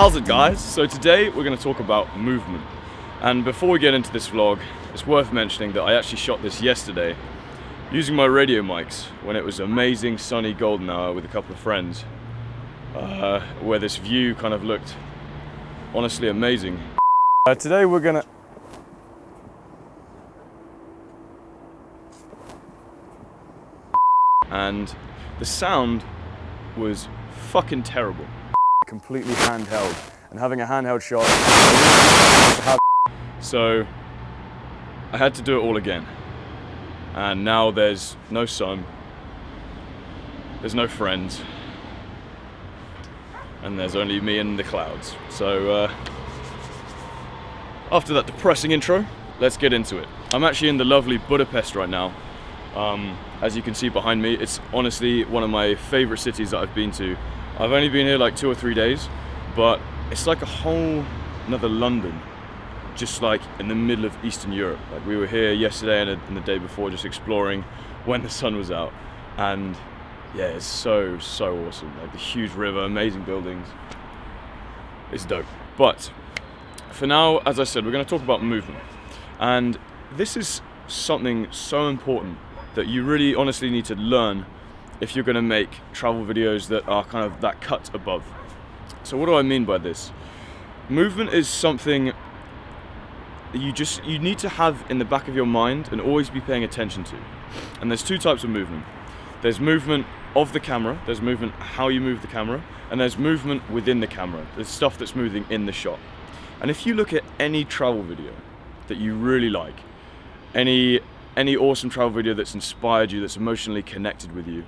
How's it, guys? So today we're going to talk about movement. And before we get into this vlog, it's worth mentioning that I actually shot this yesterday using my radio mics when it was amazing sunny golden hour with a couple of friends, where this view kind of looked honestly amazing. Today we're gonna and the sound was fucking terrible. Completely handheld, and having a handheld shot, so I had to do it all again. And now there's no sun, there's no friends, and there's only me and the clouds. So after that depressing intro, let's get into it. I'm actually in the lovely Budapest right now. As you can see behind me, it's honestly one of my favorite cities that I've been to. I've only been here like 2 or 3 days, but it's like a whole another London, just like in the middle of Eastern Europe. Like, we were here yesterday and the day before just exploring when the sun was out, and yeah, it's so awesome. Like the huge river, amazing buildings, it's dope. But for now, as I said, we're going to talk about movement, and this is something so important that you really honestly need to learn if you're going to make travel videos that are kind of that cut above. So what do I mean by this? Movement is something you need to have in the back of your mind and always be paying attention to. And there's 2 types of movement. There's movement of the camera, there's movement how you move the camera, and there's movement within the camera. There's stuff that's moving in the shot. And if you look at any travel video that you really like, any awesome travel video that's inspired you, that's emotionally connected with you,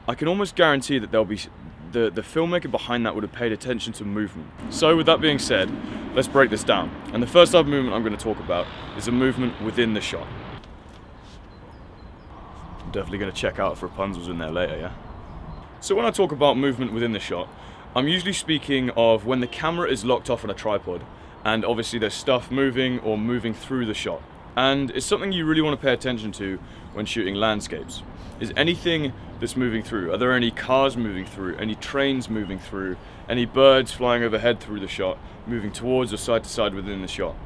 I can almost guarantee that there'll be the filmmaker behind that would have paid attention to movement. So with that being said, let's break this down. And the first type of movement I'm going to talk about is a movement within the shot. I'm definitely going to check out if Rapunzel's in there later, yeah? So when I talk about movement within the shot, I'm usually speaking of when the camera is locked off on a tripod, and obviously there's stuff moving or moving through the shot. And it's something you really want to pay attention to when shooting landscapes. Is anything that's moving through? Are there any cars moving through? Any trains moving through? Any birds flying overhead through the shot, moving towards or side to side within the shot?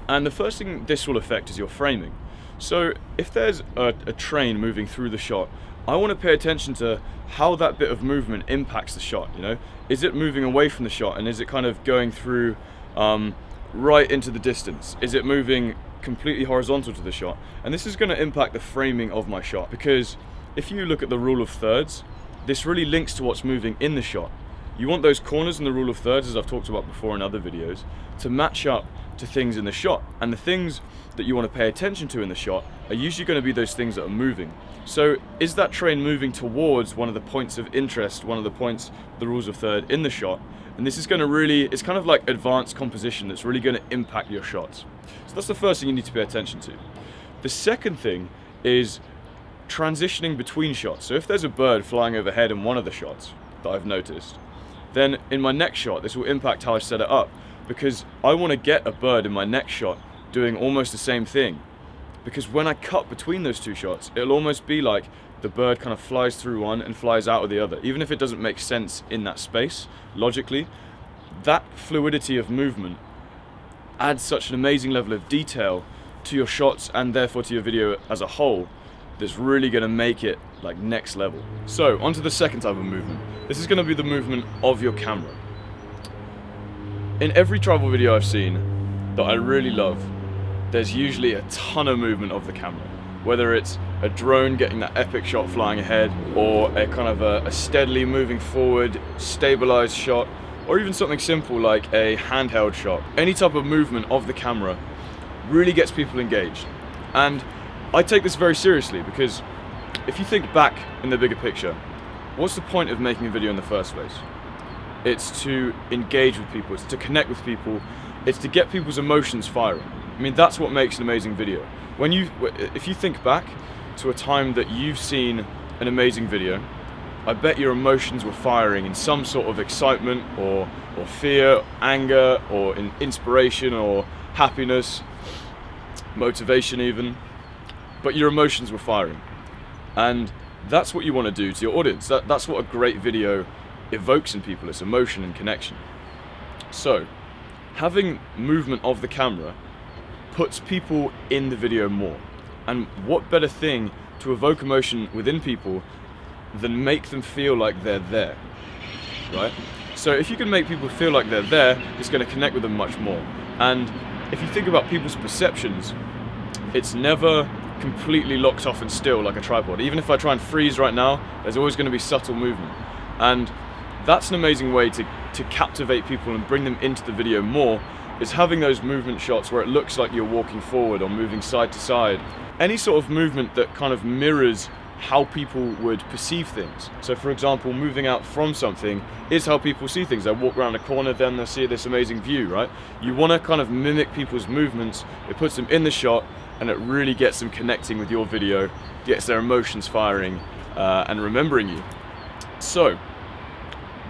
And the first thing this will affect is your framing. So if there's a train moving through the shot, I want to pay attention to how that bit of movement impacts the shot, you know? Is it moving away from the shot, and is it kind of going through right into the distance? Is it moving completely horizontal to the shot? And this is going to impact the framing of my shot, because if you look at the rule of thirds, this really links to what's moving in the shot. You want those corners in the rule of thirds, as I've talked about before in other videos, to match up to things in the shot. And the things that you want to pay attention to in the shot are usually going to be those things that are moving. So is that train moving towards one of the points of interest, one of the points, the rules of third in the shot? And this is going to really, it's kind of like advanced composition that's really going to impact your shots. So that's the first thing you need to pay attention to. The second thing is transitioning between shots. So if there's a bird flying overhead in one of the shots that I've noticed, then in my next shot, this will impact how I set it up, because I want to get a bird in my next shot doing almost the same thing. Because when I cut between those 2 shots, it'll almost be like the bird kind of flies through one and flies out of the other. Even if it doesn't make sense in that space, logically, that fluidity of movement adds such an amazing level of detail to your shots, and therefore to your video as a whole, that's really going to make it like next level. So onto the second type of movement. This is going to be the movement of your camera. In every travel video I've seen that I really love, there's usually a ton of movement of the camera. Whether it's a drone getting that epic shot flying ahead, or a kind of a steadily moving forward, stabilized shot, or even something simple like a handheld shot. Any type of movement of the camera really gets people engaged. And I take this very seriously, because if you think back in the bigger picture, what's the point of making a video in the first place? It's to engage with people, it's to connect with people, it's to get people's emotions firing. I mean, that's what makes an amazing video. If you think back to a time that you've seen an amazing video, I bet your emotions were firing in some sort of excitement or fear, anger, or inspiration, or happiness, motivation even. But your emotions were firing. And that's what you want to do to your audience. That's what a great video evokes in people, it's emotion and connection. So, having movement of the camera puts people in the video more. And what better thing to evoke emotion within people than make them feel like they're there, right? So if you can make people feel like they're there, it's going to connect with them much more. And if you think about people's perceptions, it's never completely locked off and still like a tripod. Even if I try and freeze right now, there's always going to be subtle movement. And that's an amazing way to captivate people and bring them into the video more, is having those movement shots where it looks like you're walking forward or moving side to side. Any sort of movement that kind of mirrors how people would perceive things. So for example, moving out from something is how people see things. They walk around a corner, then they'll see this amazing view, right? You want to kind of mimic people's movements. It puts them in the shot, and it really gets them connecting with your video, gets their emotions firing, and remembering you. So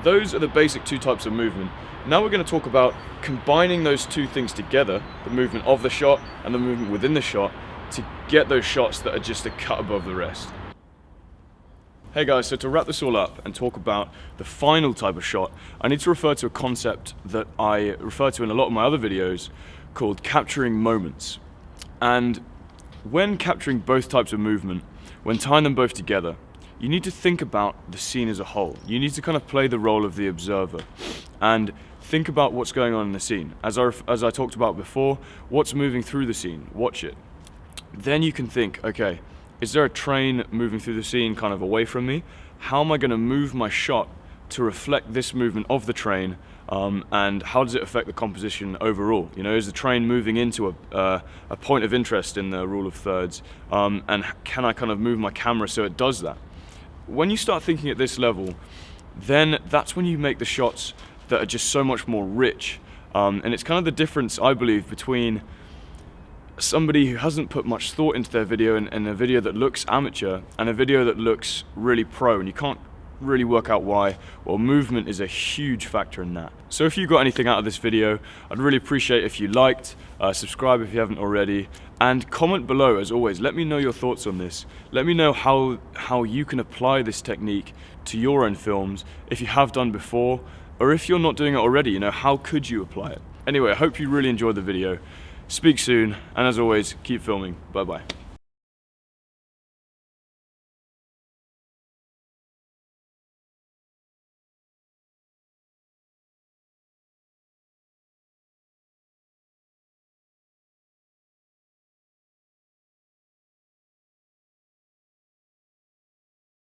those are the basic two types of movement. Now we're going to talk about combining those two things together, the movement of the shot and the movement within the shot, to get those shots that are just a cut above the rest. Hey guys, so to wrap this all up and talk about the final type of shot, I need to refer to a concept that I refer to in a lot of my other videos called capturing moments. And when capturing both types of movement, when tying them both together, you need to think about the scene as a whole. You need to kind of play the role of the observer and think about what's going on in the scene. As I talked about before, what's moving through the scene, watch it. Then you can think, okay, is there a train moving through the scene kind of away from me? How am I going to move my shot to reflect this movement of the train, and how does it affect the composition overall? You know, is the train moving into a point of interest in the rule of thirds, and can I kind of move my camera so it does that? When you start thinking at this level, then that's when you make the shots that are just so much more rich, and it's kind of the difference, I believe, between somebody who hasn't put much thought into their video and a video that looks amateur and a video that looks really pro, and you can't really work out why. Well, movement is a huge factor in that. So if you got anything out of this video, I'd really appreciate if you liked, subscribe if you haven't already, and comment below as always. Let me know your thoughts on this. Let me know how you can apply this technique to your own films, if you have done before, or if you're not doing it already, you know, how could you apply it? Anyway, I hope you really enjoyed the video. Speak soon, and as always, keep filming. Bye bye.